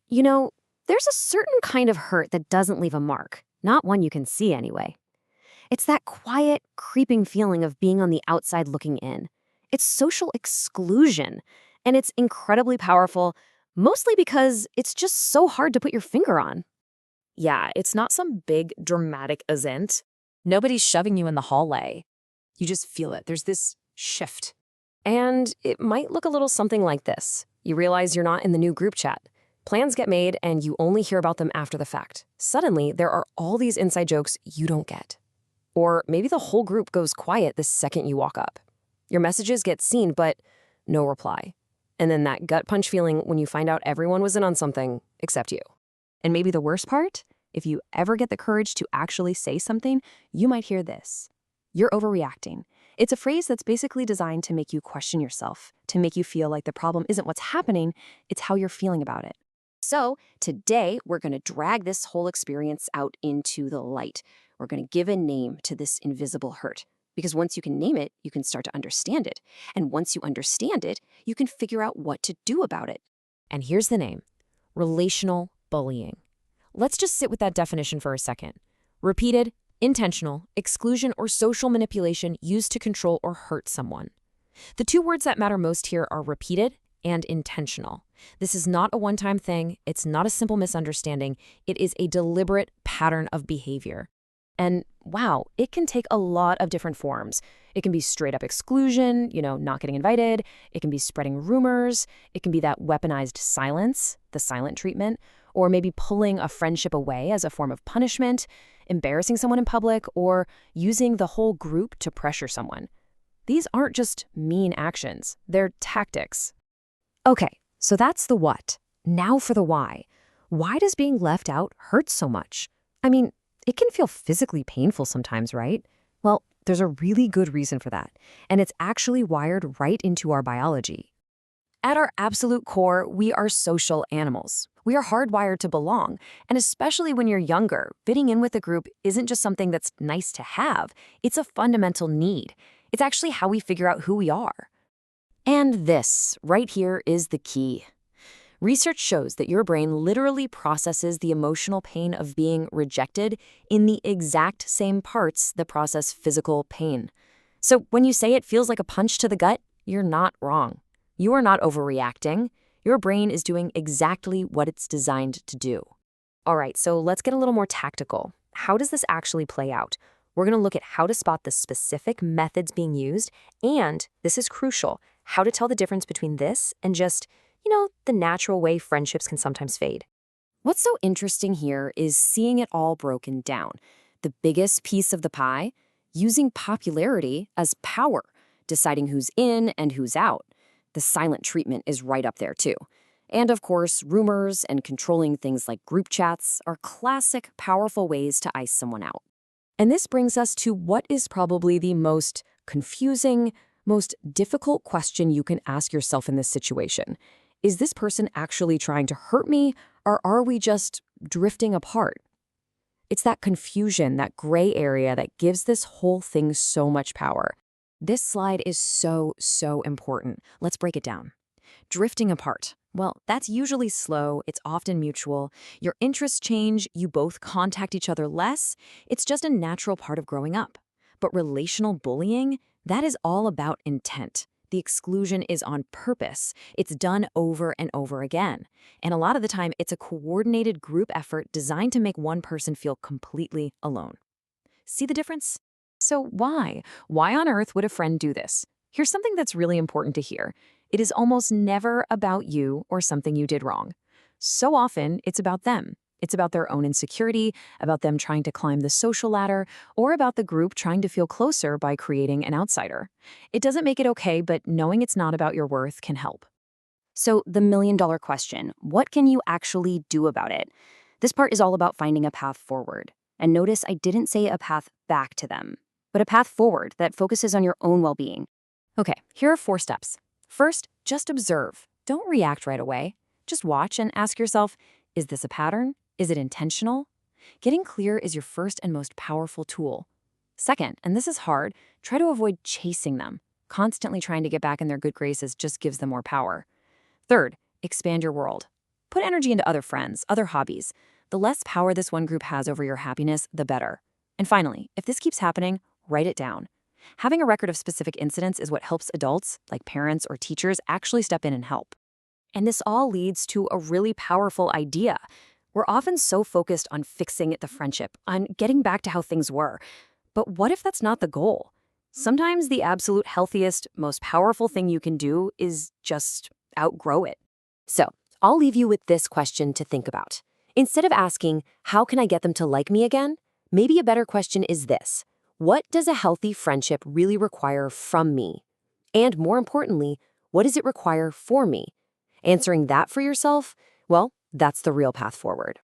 You know, there's a certain kind of hurt that doesn't leave a mark, not one you can see anyway. It's that quiet, creeping feeling of being on the outside looking in. It's social exclusion, and it's incredibly powerful, mostly because it's just so hard to put your finger on. Yeah, it's not some big dramatic event. Nobody's shoving you in the hallway. You just feel it. There's this shift. And it might look a little something like this. You realize you're not in the new group chat. Plans get made, and you only hear about them after the fact. Suddenly, there are all these inside jokes you don't get. Or maybe the whole group goes quiet the second you walk up. Your messages get seen, but no reply. And then that gut punch feeling when you find out everyone was in on something except you. And maybe the worst part, if you ever get the courage to actually say something, you might hear this. You're overreacting. It's a phrase that's basically designed to make you question yourself, to make you feel like the problem isn't what's happening, it's how you're feeling about it. So today, we're going to drag this whole experience out into the light. We're going to give a name to this invisible hurt. Because once you can name it, you can start to understand it. And once you understand it, you can figure out what to do about it. And here's the name: relational bullying. Let's just sit with that definition for a second. Repeated, intentional, exclusion, or social manipulation used to control or hurt someone. The two words that matter most here are repeated and intentional. This is not a one-time thing. It's not a simple misunderstanding. It is a deliberate pattern of behavior. And wow, it can take a lot of different forms. It can be straight up exclusion, not getting invited. It can be spreading rumors. It can be that weaponized silence, the silent treatment, or maybe pulling a friendship away as a form of punishment, embarrassing someone in public, or using the whole group to pressure someone. These aren't just mean actions, they're tactics. Okay, so that's the what. Now for the why. Why does being left out hurt so much? I mean, it can feel physically painful sometimes, right? Well, there's a really good reason for that, and it's actually wired right into our biology. At our absolute core, we are social animals. We are hardwired to belong, and especially when you're younger, fitting in with a group isn't just something that's nice to have, it's a fundamental need. It's actually how we figure out who we are. And this, right here, is the key. Research shows that your brain literally processes the emotional pain of being rejected in the exact same parts that process physical pain. So when you say it feels like a punch to the gut, you're not wrong. You are not overreacting. Your brain is doing exactly what it's designed to do. All right, so let's get a little more tactical. How does this actually play out? We're going to look at how to spot the specific methods being used, and, this is crucial, how to tell the difference between this and just, the natural way friendships can sometimes fade. What's so interesting here is seeing it all broken down. The biggest piece of the pie, using popularity as power, deciding who's in and who's out. The silent treatment is right up there too. And of course, rumors and controlling things like group chats are classic, powerful ways to ice someone out. And this brings us to what is probably the most confusing, most difficult question you can ask yourself in this situation. Is this person actually trying to hurt me, or are we just drifting apart? It's that confusion, that gray area that gives this whole thing so much power. This slide is so important. Let's break it down. Drifting apart. Well, that's usually slow, it's often mutual. Your interests change, you both contact each other less. It's just a natural part of growing up. But relational bullying, that is all about intent. The exclusion is on purpose. It's done over and over again. And a lot of the time, it's a coordinated group effort designed to make one person feel completely alone. See the difference? So why? Why on earth would a friend do this? Here's something that's really important to hear. It is almost never about you or something you did wrong. So often, it's about them. It's about their own insecurity, about them trying to climb the social ladder, or about the group trying to feel closer by creating an outsider. It doesn't make it okay, but knowing it's not about your worth can help. So the million-dollar question, what can you actually do about it? This part is all about finding a path forward. And notice I didn't say a path back to them, but a path forward that focuses on your own well-being. Okay, here are 4 steps. First, just observe. Don't react right away. Just watch and ask yourself, is this a pattern? Is it intentional? Getting clear is your first and most powerful tool. Second, and this is hard, try to avoid chasing them. Constantly trying to get back in their good graces just gives them more power. Third, expand your world. Put energy into other friends, other hobbies. The less power this one group has over your happiness, the better. And finally, if this keeps happening, write it down. Having a record of specific incidents is what helps adults, like parents or teachers, actually step in and help. And this all leads to a really powerful idea. We're often so focused on fixing the friendship, on getting back to how things were. But what if that's not the goal? Sometimes the absolute healthiest, most powerful thing you can do is just outgrow it. So, I'll leave you with this question to think about. Instead of asking, how can I get them to like me again? Maybe a better question is this: what does a healthy friendship really require from me? And more importantly, what does it require for me? Answering that for yourself, well, that's the real path forward.